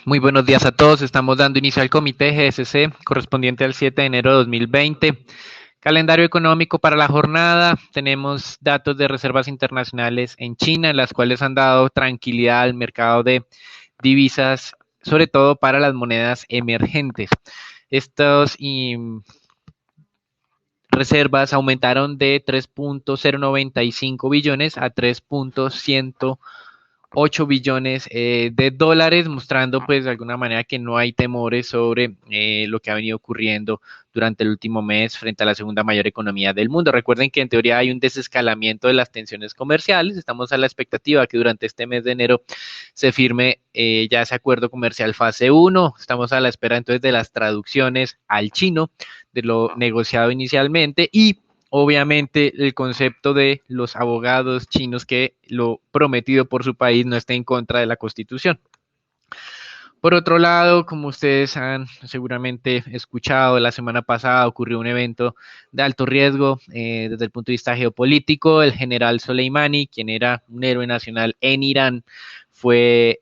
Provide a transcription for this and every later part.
Muy buenos días a todos. Estamos dando inicio al comité GSC correspondiente al 7 de enero de 2020. Calendario económico para la jornada. Tenemos datos de reservas internacionales en China, las cuales han dado tranquilidad al mercado de divisas, sobre todo para las monedas emergentes. Estos reservas aumentaron de 3.095 billones a 3.108 billones de dólares, mostrando pues de alguna manera que no hay temores sobre lo que ha venido ocurriendo durante el último mes frente a la segunda mayor economía del mundo. Recuerden que en teoría hay un desescalamiento de las tensiones comerciales. Estamos a la expectativa que durante este mes de enero se firme ya ese acuerdo comercial fase 1. Estamos a la espera entonces de las traducciones al chino de lo negociado inicialmente y obviamente el concepto de los abogados chinos que lo prometido por su país no esté en contra de la Constitución. Por otro lado, como ustedes han seguramente escuchado, la semana pasada ocurrió un evento de alto riesgo desde el punto de vista geopolítico. El general Soleimani, quien era un héroe nacional en Irán, fue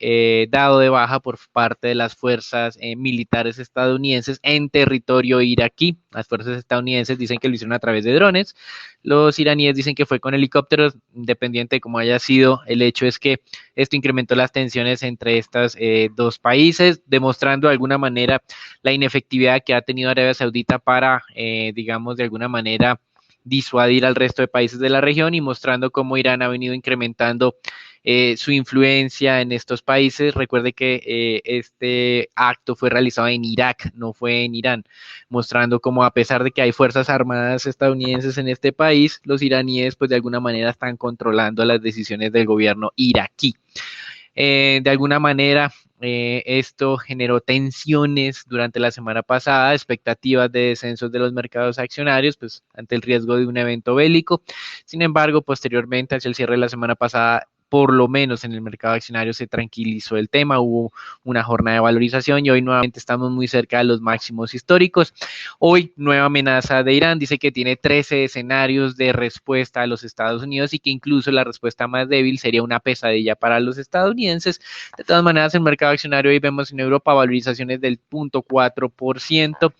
dado de baja por parte de las fuerzas militares estadounidenses en territorio iraquí. Las fuerzas estadounidenses dicen que lo hicieron a través de drones. Los iraníes dicen que fue con helicópteros, independiente de cómo haya sido. El hecho es que esto incrementó las tensiones entre estos dos países, demostrando de alguna manera la inefectividad que ha tenido Arabia Saudita para, digamos, de alguna manera disuadir al resto de países de la región y mostrando cómo Irán ha venido incrementando su influencia en estos países. Recuerde que este acto fue realizado en Irak, no fue en Irán, mostrando cómo a pesar de que hay fuerzas armadas estadounidenses en este país, los iraníes pues de alguna manera están controlando las decisiones del gobierno iraquí. De alguna manera, esto generó tensiones durante la semana pasada, expectativas de descensos de los mercados accionarios, pues ante el riesgo de un evento bélico. Sin embargo, posteriormente, hacia el cierre de la semana pasada, por lo menos en el mercado accionario se tranquilizó el tema, hubo una jornada de valorización y hoy nuevamente estamos muy cerca de los máximos históricos. Hoy, nueva amenaza de Irán, dice que tiene 13 escenarios de respuesta a los Estados Unidos y que incluso la respuesta más débil sería una pesadilla para los estadounidenses. De todas maneras, el mercado accionario hoy vemos en Europa valorizaciones del 0.4%,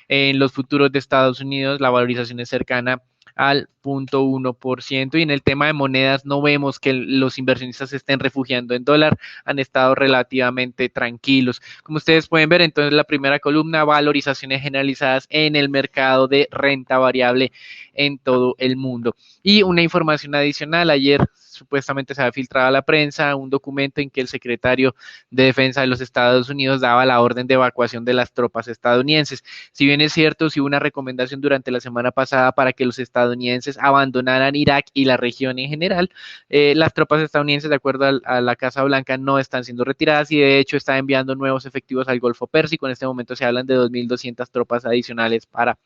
en los futuros de Estados Unidos la valorización es cercana al 0.1%. Y en el tema de monedas no vemos que los inversionistas se estén refugiando en dólar, han estado relativamente tranquilos. Como ustedes pueden ver, entonces la primera columna, valorizaciones generalizadas en el mercado de renta variable en todo el mundo. Y una información adicional, ayer supuestamente se había filtrado a la prensa un documento en que el secretario de Defensa de los Estados Unidos daba la orden de evacuación de las tropas estadounidenses. Si bien es cierto, sí hubo una recomendación durante la semana pasada para que los estadounidenses abandonaran Irak y la región en general, las tropas estadounidenses, de acuerdo a la Casa Blanca, no están siendo retiradas y de hecho está enviando nuevos efectivos al Golfo Pérsico. En este momento se hablan de 2.200 tropas adicionales para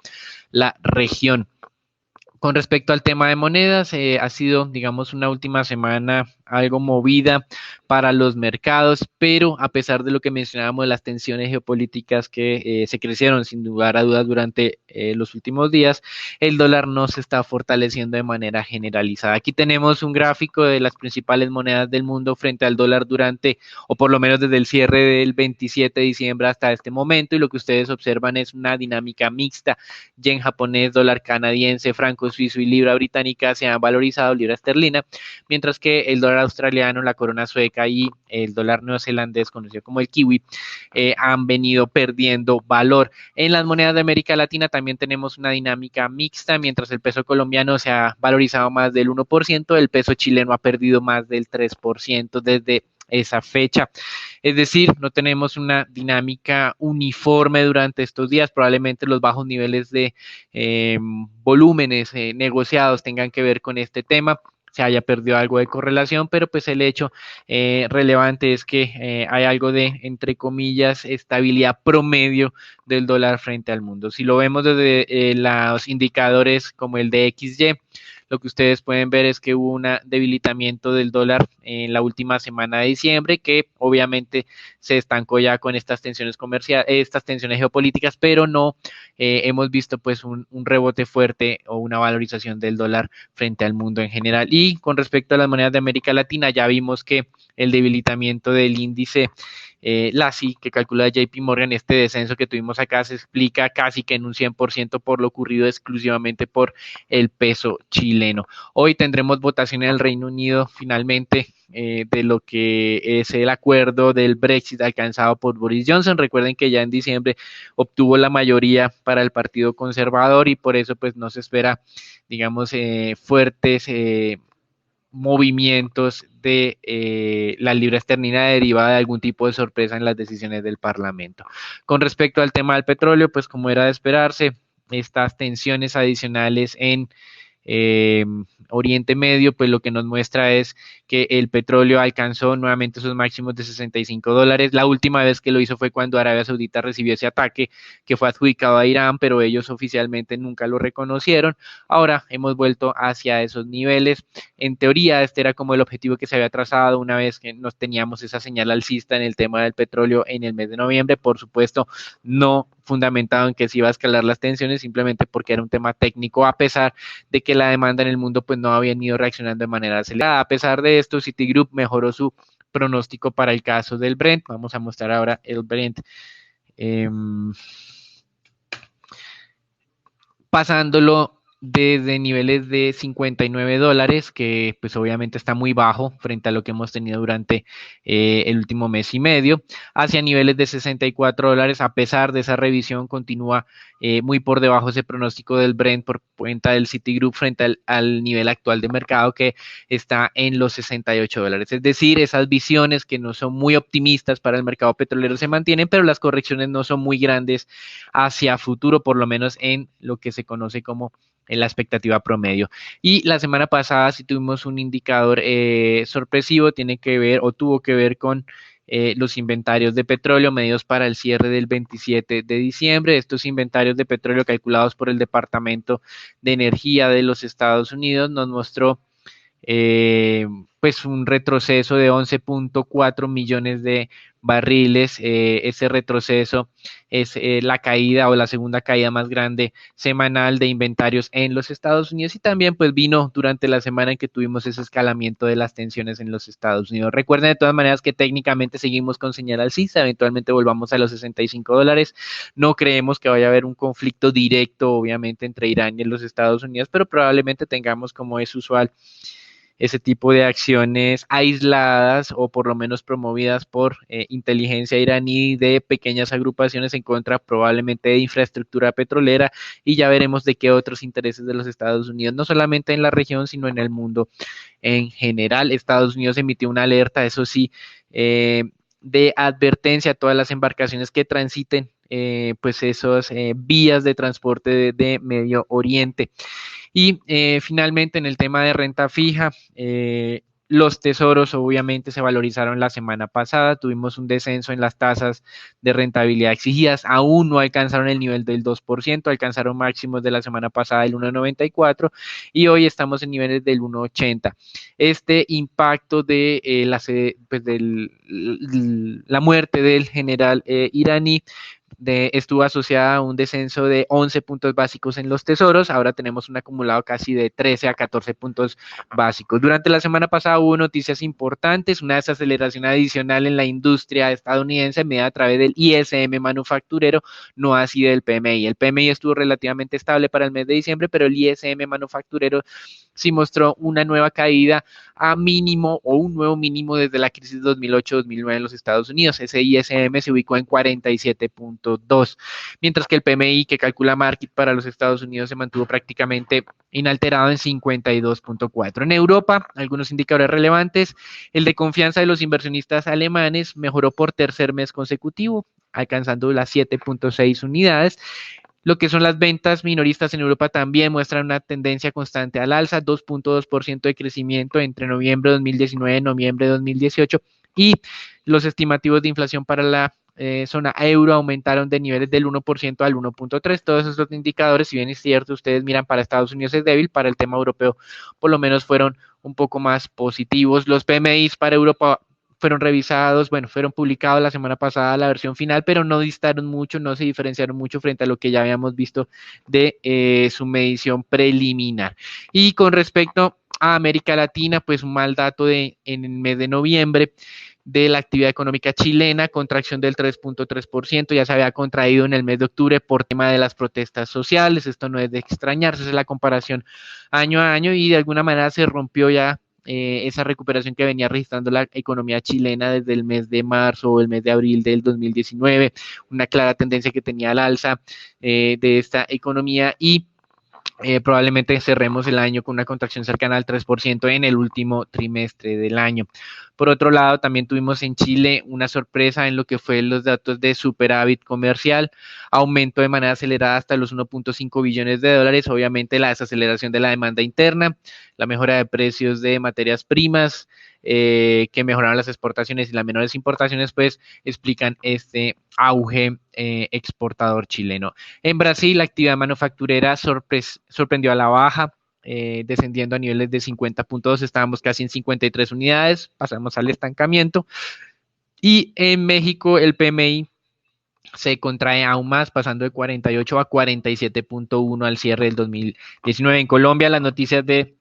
la región. Con respecto al tema de monedas, ha sido, digamos, una última semana algo movida para los mercados, pero a pesar de lo que mencionábamos de las tensiones geopolíticas que se crecieron sin lugar a dudas durante los últimos días, el dólar no se está fortaleciendo de manera generalizada. Aquí tenemos un gráfico de las principales monedas del mundo frente al dólar durante, o por lo menos desde el cierre del 27 de diciembre hasta este momento, y lo que ustedes observan es una dinámica mixta. Yen japonés, dólar canadiense, franco suizo y libra británica se han valorizado, libra esterlina, mientras que el dólar australiano, la corona sueca y el dólar neozelandés, conocido como el kiwi, han venido perdiendo valor. En las monedas de América Latina también tenemos una dinámica mixta, mientras el peso colombiano se ha valorizado más del 1%, el peso chileno ha perdido más del 3% desde esa fecha. Es decir, no tenemos una dinámica uniforme durante estos días. Probablemente los bajos niveles de volúmenes negociados tengan que ver con este tema, se haya perdido algo de correlación, pero pues el hecho relevante es que hay algo de, entre comillas, estabilidad promedio del dólar frente al mundo. Si lo vemos desde los indicadores como el de XY, lo que ustedes pueden ver es que hubo un debilitamiento del dólar en la última semana de diciembre, que obviamente se estancó ya con estas tensiones comerciales, estas tensiones geopolíticas, pero no hemos visto pues un rebote fuerte o una valorización del dólar frente al mundo en general. Y con respecto a las monedas de América Latina, ya vimos que el debilitamiento del índice la SI, que calcula JP Morgan. Este descenso que tuvimos acá se explica casi que en un 100% por lo ocurrido exclusivamente por el peso chileno. Hoy tendremos votación en el Reino Unido finalmente de lo que es el acuerdo del Brexit alcanzado por Boris Johnson. Recuerden que ya en diciembre obtuvo la mayoría para el Partido Conservador y por eso pues no se espera, digamos, fuertes movimientos de la libra esterlina derivada de algún tipo de sorpresa en las decisiones del Parlamento. Con respecto al tema del petróleo, pues como era de esperarse, estas tensiones adicionales en Oriente Medio, pues lo que nos muestra es que el petróleo alcanzó nuevamente sus máximos de $65. La última vez que lo hizo fue cuando Arabia Saudita recibió ese ataque que fue adjudicado a Irán, pero ellos oficialmente nunca lo reconocieron. Ahora hemos vuelto hacia esos niveles. En teoría, este era como el objetivo que se había trazado una vez que nos teníamos esa señal alcista en el tema del petróleo en el mes de noviembre. Por supuesto, no fundamentado en que se iba a escalar las tensiones, simplemente porque era un tema técnico, a pesar de que la demanda en el mundo pues no había ido reaccionando de manera acelerada. A pesar de esto, Citigroup mejoró su pronóstico para el caso del Brent. Vamos a mostrar ahora el Brent. Pasándolo desde niveles de $59, que pues obviamente está muy bajo frente a lo que hemos tenido durante el último mes y medio, hacia niveles de $64. A pesar de esa revisión, continúa muy por debajo ese pronóstico del Brent por cuenta del Citigroup frente al nivel actual de mercado, que está en los $68. Es decir, esas visiones que no son muy optimistas para el mercado petrolero se mantienen, pero las correcciones no son muy grandes hacia futuro, por lo menos en lo que se conoce como en la expectativa promedio. Y la semana pasada sí tuvimos un indicador sorpresivo, tiene que ver o tuvo que ver con los inventarios de petróleo medidos para el cierre del 27 de diciembre. Estos inventarios de petróleo calculados por el Departamento de Energía de los Estados Unidos nos mostró pues un retroceso de 11.4 millones de barriles. Ese retroceso es la caída o la segunda caída más grande semanal de inventarios en los Estados Unidos, y también pues vino durante la semana en que tuvimos ese escalamiento de las tensiones en los Estados Unidos. Recuerden de todas maneras que técnicamente seguimos con señal alcista, eventualmente volvamos a los $65. No creemos que vaya a haber un conflicto directo obviamente entre Irán y los Estados Unidos, pero probablemente tengamos, como es usual, ese tipo de acciones aisladas o por lo menos promovidas por inteligencia iraní de pequeñas agrupaciones en contra probablemente de infraestructura petrolera, y ya veremos de qué otros intereses de los Estados Unidos, no solamente en la región, sino en el mundo en general. Estados Unidos emitió una alerta, eso sí, de advertencia a todas las embarcaciones que transiten pues esos vías de transporte de Medio Oriente. Y finalmente en el tema de renta fija, los tesoros obviamente se valorizaron la semana pasada, tuvimos un descenso en las tasas de rentabilidad exigidas, aún no alcanzaron el nivel del 2%, alcanzaron máximos de la semana pasada del 1,94 y hoy estamos en niveles del 1,80. Este impacto de, pues la muerte del general iraní estuvo asociada a un descenso de 11 puntos básicos en los tesoros. Ahora tenemos un acumulado casi de 13 a 14 puntos básicos. Durante la semana pasada hubo noticias importantes, una desaceleración adicional en la industria estadounidense medida a través del ISM manufacturero, no así del PMI. El PMI estuvo relativamente estable para el mes de diciembre, pero el ISM manufacturero sí mostró una nueva caída a mínimo o un nuevo mínimo desde la crisis 2008-2009 en los Estados Unidos. Ese ISM se ubicó en 47.2, mientras que el PMI que calcula Markit para los Estados Unidos se mantuvo prácticamente inalterado en 52.4. En Europa, algunos indicadores relevantes, el de confianza de los inversionistas alemanes mejoró por tercer mes consecutivo, alcanzando las 7.6 unidades. Lo que son las ventas minoristas en Europa también muestran una tendencia constante al alza, 2.2% de crecimiento entre noviembre de 2019 y noviembre de 2018, y los estimativos de inflación para la zona euro aumentaron de niveles del 1% al 1.3%. Todos estos indicadores, si bien es cierto, ustedes miran para Estados Unidos es débil, para el tema europeo por lo menos fueron un poco más positivos. Los PMIs para Europa fueron revisados, bueno, fueron publicados la semana pasada la versión final, pero no distaron mucho, no se diferenciaron mucho frente a lo que ya habíamos visto de su medición preliminar. Y con respecto a América Latina, pues un mal dato en el mes de noviembre, de la actividad económica chilena, contracción del 3.3%, ya se había contraído en el mes de octubre por tema de las protestas sociales, esto no es de extrañarse, es la comparación año a año y de alguna manera se rompió ya esa recuperación que venía registrando la economía chilena desde el mes de marzo o el mes de abril del 2019, una clara tendencia que tenía al alza de esta economía y probablemente cerremos el año con una contracción cercana al 3% en el último trimestre del año. Por otro lado, también tuvimos en Chile una sorpresa en lo que fue los datos de superávit comercial, aumento de manera acelerada hasta los 1.5 billones de dólares, obviamente la desaceleración de la demanda interna, la mejora de precios de materias primas, que mejoraron las exportaciones y las menores importaciones, pues explican este auge exportador chileno. En Brasil, la actividad manufacturera sorprendió a la baja, descendiendo a niveles de 50.2, estábamos casi en 53 unidades, pasamos al estancamiento. Y en México, el PMI se contrae aún más, pasando de 48 a 47.1 al cierre del 2019. En Colombia, las noticias del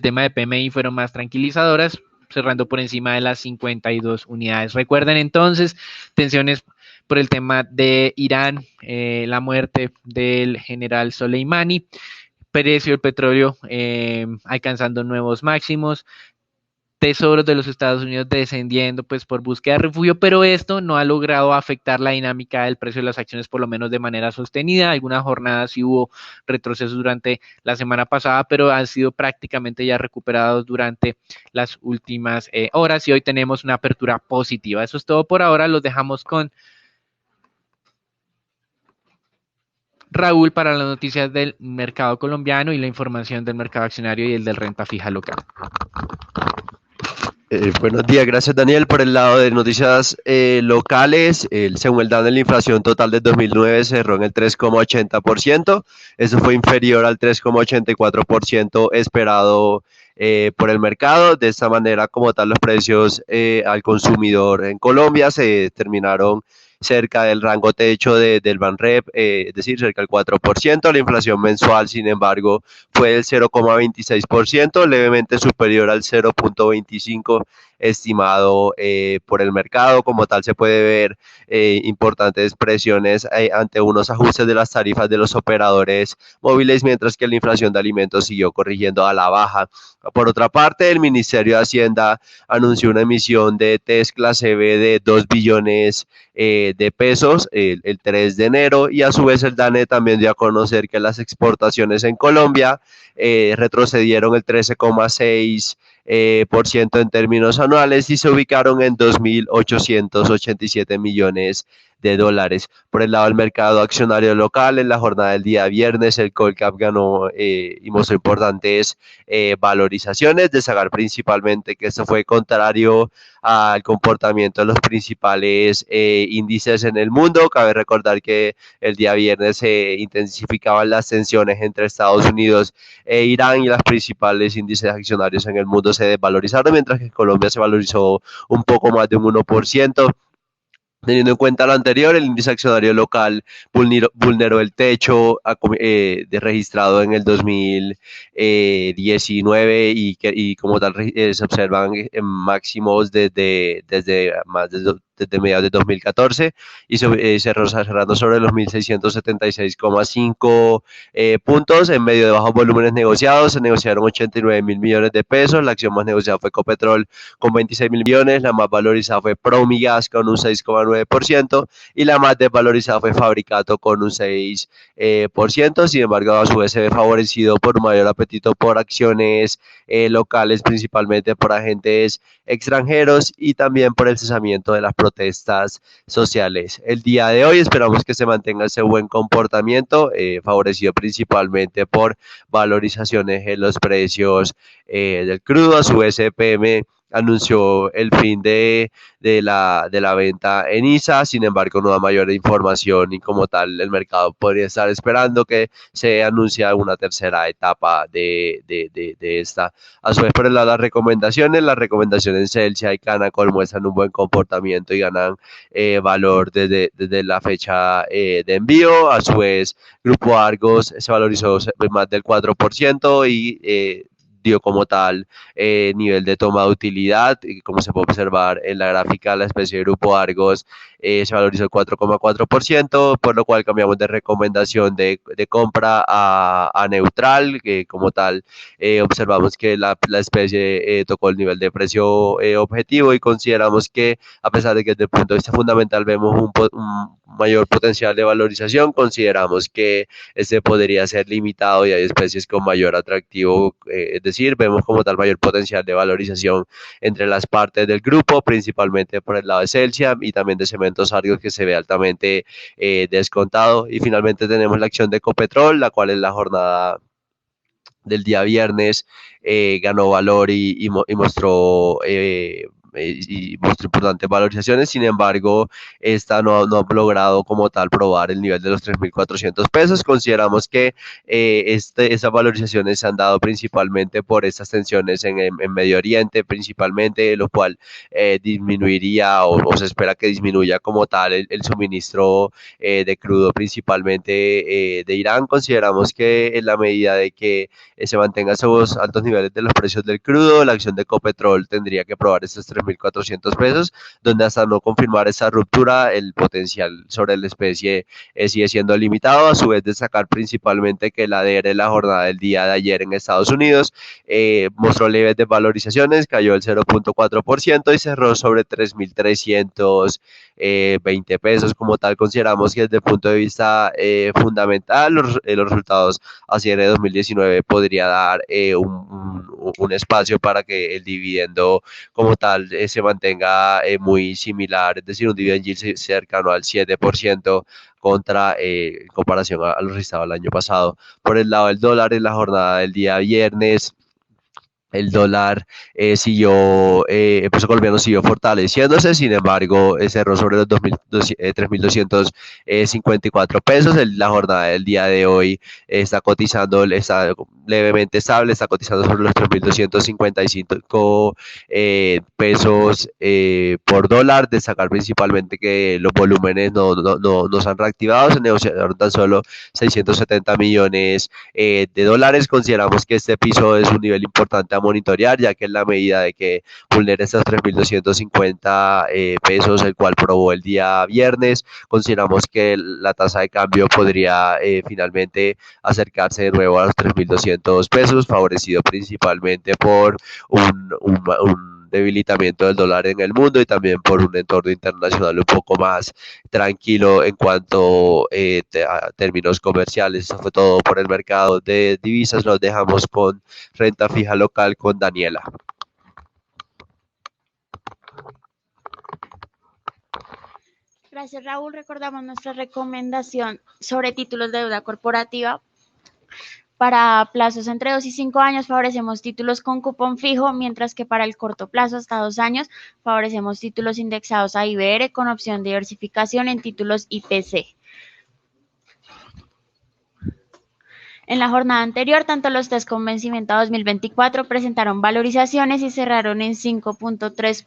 tema de PMI fueron más tranquilizadoras, cerrando por encima de las 52 unidades. Recuerden entonces, tensiones por el tema de Irán, la muerte del general Soleimani, precio del petróleo alcanzando nuevos máximos, tesoros de los Estados Unidos descendiendo pues por búsqueda de refugio, pero esto no ha logrado afectar la dinámica del precio de las acciones por lo menos de manera sostenida. Algunas jornadas sí hubo retrocesos durante la semana pasada, pero han sido prácticamente ya recuperados durante las últimas horas y hoy tenemos una apertura positiva. Eso es todo por ahora, los dejamos con Raúl para las noticias del mercado colombiano y la información del mercado accionario y el del renta fija local. Buenos días, gracias Daniel. Por el lado de noticias locales, según el dato de la inflación total de 2009 cerró en el 3,80%, eso fue inferior al 3,84% esperado por el mercado. De esta manera, como tal, los precios al consumidor en Colombia se terminaron cerca del rango techo del Banrep, es decir, cerca del 4%. La inflación mensual, sin embargo, fue del 0,26%, levemente superior al 0,25% estimado por el mercado. Como tal, se puede ver importantes presiones ante unos ajustes de las tarifas de los operadores móviles, mientras que la inflación de alimentos siguió corrigiendo a la baja. Por otra parte, el Ministerio de Hacienda anunció una emisión de TES clase B de 2 billones de pesos el 3 de enero, y a su vez el DANE también dio a conocer que las exportaciones en Colombia retrocedieron el 13,6% en términos anuales y se ubicaron en 2.887 millones de dólares. Por el lado del mercado accionario local, en la jornada del día viernes, el Colcap ganó y mostró importantes valorizaciones, destacar principalmente que esto fue contrario al comportamiento de los principales índices en el mundo. Cabe recordar que el día viernes se intensificaban las tensiones entre Estados Unidos e Irán y los principales índices accionarios en el mundo se desvalorizaron, mientras que Colombia se valorizó un poco más de un 1%. Teniendo en cuenta lo anterior, el índice accionario local vulneró el techo registrado en el 2019 y como tal se observan máximos desde mediados de 2014 y cerrando sobre los 1.676,5 puntos. En medio de bajos volúmenes negociados se negociaron 89.000 millones de pesos. La acción más negociada fue Ecopetrol con 26.000 millones, la más valorizada fue Promigas con un 6,9% y la más desvalorizada fue Fabricato con un 6%. Sin embargo, a su vez se ve favorecido por un mayor apetito por acciones locales, principalmente por agentes extranjeros y también por el cesamiento de las protestas sociales. El día de hoy esperamos que se mantenga ese buen comportamiento, favorecido principalmente por valorizaciones en los precios del crudo. A su vez, EPM anunció el fin de la venta en ISA, sin embargo no da mayor información y como tal el mercado podría estar esperando que se anuncie una tercera etapa de esta. A su vez, por el lado de las recomendaciones en Celsius y Canacol muestran un buen comportamiento y ganan valor desde la fecha de envío. A su vez, Grupo Argos se valorizó más del 4% y dio como tal nivel de toma de utilidad, y como se puede observar en la gráfica, la especie de Grupo Argos se valorizó el 4,4%, por lo cual cambiamos de recomendación de compra a neutral, que como tal observamos que la especie tocó el nivel de precio objetivo, y consideramos que, a pesar de que desde el punto de vista fundamental vemos un mayor potencial de valorización, consideramos que este podría ser limitado y hay especies con mayor atractivo, es decir, vemos como tal mayor potencial de valorización entre las partes del grupo, principalmente por el lado de Celsius y también de Cementos Argos, que se ve altamente descontado. Y finalmente tenemos la acción de Ecopetrol, la cual en la jornada del día viernes ganó valor y mostró importantes valorizaciones. Sin embargo, esta no ha logrado como tal probar el nivel de los 3.400 pesos. Consideramos que esas valorizaciones se han dado principalmente por estas tensiones en Medio Oriente, principalmente, lo cual disminuiría o se espera que disminuya como tal el suministro de crudo, principalmente de Irán. Consideramos que en la medida de que se mantengan esos altos niveles de los precios del crudo, la acción de Ecopetrol tendría que probar estos 3.400 pesos, donde hasta no confirmar esa ruptura, el potencial sobre la especie sigue siendo limitado. A su vez, destacar principalmente que la ADR en la jornada del día de ayer en Estados Unidos mostró leves desvalorizaciones, cayó el 0,4% y cerró sobre 3.320 pesos. Como tal, consideramos que desde el punto de vista fundamental, los resultados a cierre de 2019 podría dar un espacio para que el dividendo como tal se mantenga muy similar, es decir, un dividend yield cercano al 7% en comparación a los registrados el año pasado. Por el lado del dólar, en la jornada del día viernes, el dólar el peso colombiano siguió fortaleciéndose. Sin embargo, cerró sobre los 3.254 pesos. La jornada del día de hoy está cotizando, está levemente estable, está cotizando sobre los 3.255 pesos por dólar. Destacar principalmente que los volúmenes no se han reactivado, se negociaron tan solo 670 millones de dólares. Consideramos que este piso es un nivel importante a monitorear, ya que en la medida de que vulnere estos 3.250 pesos, el cual probó el día viernes, consideramos que la tasa de cambio podría finalmente acercarse de nuevo a los 3.200 pesos, favorecido principalmente por un debilitamiento del dólar en el mundo y también por un entorno internacional un poco más tranquilo en cuanto a términos comerciales. Eso fue todo por el mercado de divisas. Los dejamos con renta fija local con Daniela. Gracias, Raúl. Recordamos nuestra recomendación sobre títulos de deuda corporativa. Para plazos entre 2 y 5 años favorecemos títulos con cupón fijo, mientras que para el corto plazo, hasta 2 años, favorecemos títulos indexados a IBR con opción de diversificación en títulos IPC. En la jornada anterior, tanto los test con vencimiento a 2024 presentaron valorizaciones y cerraron en 5.3%.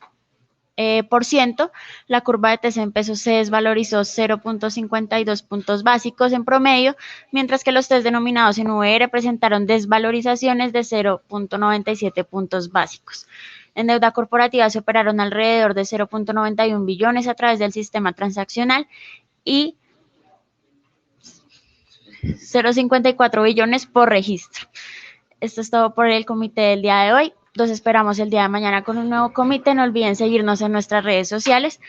La curva de TC en pesos se desvalorizó 0.52 puntos básicos en promedio, mientras que los test denominados en VR presentaron desvalorizaciones de 0.97 puntos básicos. En deuda corporativa se operaron alrededor de 0.91 billones a través del sistema transaccional y 0.54 billones por registro. Esto es todo por el comité del día de hoy. Los esperamos el día de mañana con un nuevo comité. No olviden seguirnos en nuestras redes sociales.